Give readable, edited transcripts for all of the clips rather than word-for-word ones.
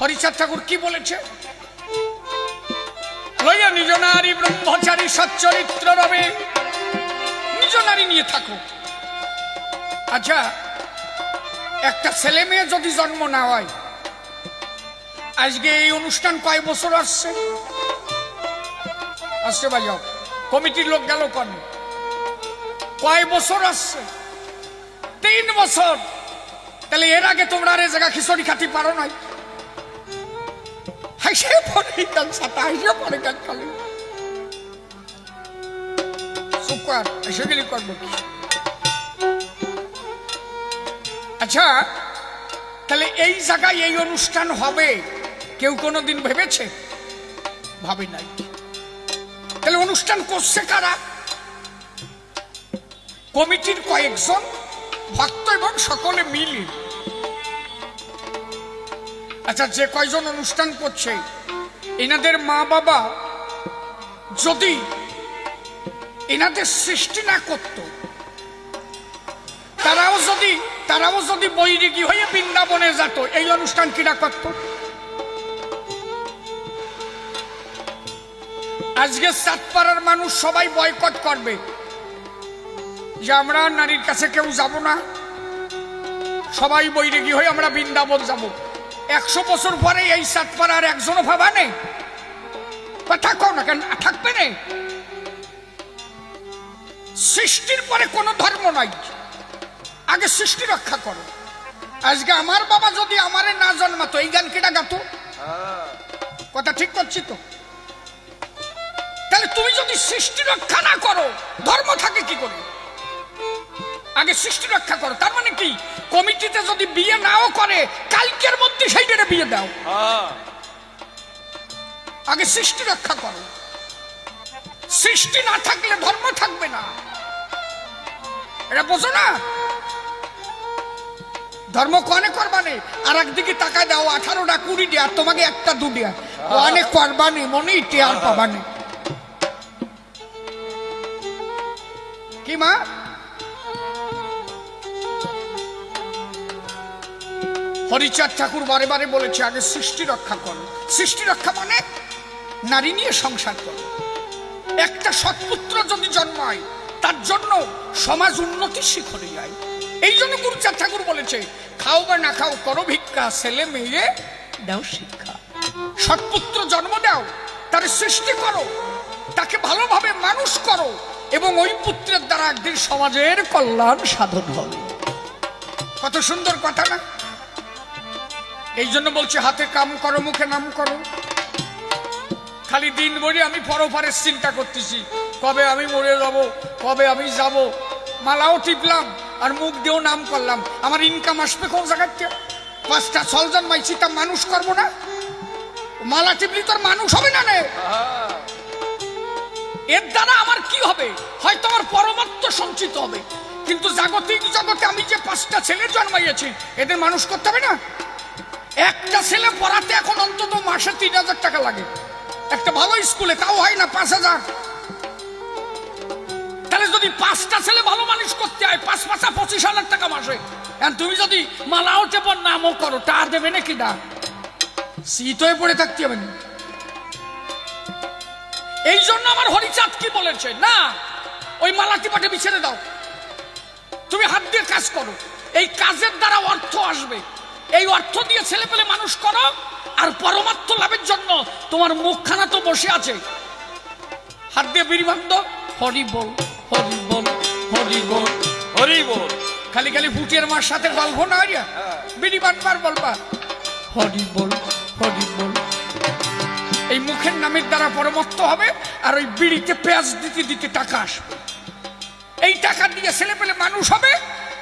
হরিচাঁদ ঠাকুর কি বলেছে? লইয়া নিজ নারী ব্রহ্মচারী সচ্চরিত্র রবে, নিজ নারী নিয়ে থাকো। আচ্ছা, একটা ছেলে মেয়ে যদি জন্ম না হয়, আজকে এই অনুষ্ঠান কয় বছর আসছে? আসছে বাজাও, কমিটির লোক গেল কনে, কয় বছর আসছে? 3 বছর। তাহলে এর আগে তোমরা আর এ জায়গা খিচুড়ি খাতি পারো নাই? হাইসে পরে গান সাতা, হাইসে পরে গান খালি চুপ কর, এসে গেলি করবো কি? আচ্ছা, তাহলে এই জায়গায় এই অনুষ্ঠান হবে কেউ কোনোদিন ভেবেছে? ভাবে নাই। তাহলে অনুষ্ঠান করছে কারা? কমিটির কয়েকজন ভক্ত এবং সকলে মিলে। আচ্ছা, যে কয়জন অনুষ্ঠান করছে এনাদের মা বাবা যদি এনাদের সৃষ্টি না করত, তারাও যদি বৈরিকী হয়ে বৃন্দাবনে যেত, এই অনুষ্ঠান কিরা করত? আজকে সাতপাড়ার মানুষ সবাই বয়কট করবে যে আমরা নারীর কাছে কেউ যাব না, সবাই বৈরিকী হয়ে আমরা বৃন্দাবন যাব। 100 বছর পরে এই সাতপাড়ার একজনও ভাবা নেই, কথা কও না কেন? থাকবে না। সৃষ্টির পরে কোনো ধর্ম নাই, আগে সৃষ্টি রক্ষা করো। আজকে আমার বাবা যদি আমারে না জন্মাতো, এই গান কেটা গাতো? কথা ঠিক করছি তো? তাহলে তুমি যদি সৃষ্টি রক্ষা না করো, ধর্ম থাকে কি করে? আগে সৃষ্টি রক্ষা করো। তার মানে কি, কমিটিতে যদি বিয়ে নাও করে, কালকের মধ্যে সেইটারে বিয়ে দাও। আগে সৃষ্টি রক্ষা করো। সৃষ্টি না থাকলে ধর্ম থাকবে না, এটা বোঝো না? ধর্ম কনে করবানে, আর একদিকে টাকা দাও 18টা 20 আর তোমাকে একটা 2 দেয়া, অনেক করবানি মনেই টেয়ার পাবানি। কি মা? হরিচাঁদ ঠাকুর বারে বারে বলেছে আগে সৃষ্টি রক্ষা করো। সৃষ্টি রক্ষা মানে নারী নিয়ে সংসার করো। একটা সৎপুত্র যদি জন্মায়, তার জন্য সমাজ উন্নতি শিখরে যায়। এই জন্য গুরুচাঁদ ঠাকুর বলেছে, খাও বা না খাও করো ভিক্ষা, ছেলে মেয়ে দাও শিক্ষা। সৎপুত্র জন্ম দাও, তার সৃষ্টি করো, তাকে ভালোভাবে মানুষ করো, এবং ওই পুত্রের দ্বারা একদিন সমাজের কল্যাণ সাধন হবে। কত সুন্দর কথা না? এই জন্য বলছে হাতে কাম করো, মুখে নাম করো। খালি দিন ভরে আমি পরপারের চিন্তা করতেছি, কবে আমি মরে যাব, কবে আমি যাব। মালাও টিপলাম আর মুখ দিয়েও নাম করলাম, আমার ইনকাম আসবে কোন জায়গাতে? 5টা 6 জন মাইছি, তা মানুষ করবো না? মালা টিপলি তোর মানুষ হবে না? এর দ্বারা আমার কি হবে? হয়তো আমার পরমাত্ম সঞ্চিত হবে, কিন্তু জাগতিক জগতে আমি যে 5টা ছেলে জন্মাইয়েছি, এদের মানুষ করতে হবে না? একটা ছেলে পড়াতে এখন অন্তত মাসে 3000 টাকা লাগে, একটা ভালো স্কুলে, তাও হয় না 5000। তাহলে যদি 5টা ছেলে ভালো মানুষ করতে হয়, 5 5 25,000 টাকা মাসে। তুমি যদি মালাও টেপর নামও করো, তা দেবে নাকি? না, শীত হয়ে পড়ে থাকতে হবে না। এই জন্য আমার হরিচাঁদ কি বলেছে, না ওই মালা টিপাটে বিছেড়ে দাও, তুমি হাত দিয়ে কাজ করো। এই কাজের দ্বারা অর্থ আসবে, এই অর্থ দিয়ে ছেলে পেলে মানুষ করো, আর পরমাত্ম লাভের জন্য তোমার মুখখানা তো বসে আছে, হাত দিয়ে বিড়ি বান্ধ, হরি বল হরি বল হরি বল হরি বল। খালি খালি ফুটিয়ার মার সাথে গল্প না হইয়া বিড়ি বান্ধবার বলবা হরি বল হরি বল। এই মুখের নামের দ্বারা পরমাত্ম হবে, আর ওই বিড়িতে পেঁয়াজ দিতে দিতে টাকা আসবে। এই টাকা দিয়ে ছেলে পেলে মানুষ হবে,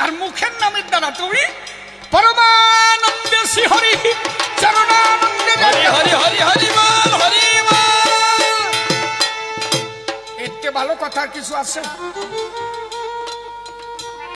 আর মুখের নামের দ্বারা তুমি পরমানন্দে শ্রী হরি চরণানন্দে হরি হরি হরি হরি বল হরি বল। এতে ভালো কথা কিছু আছে?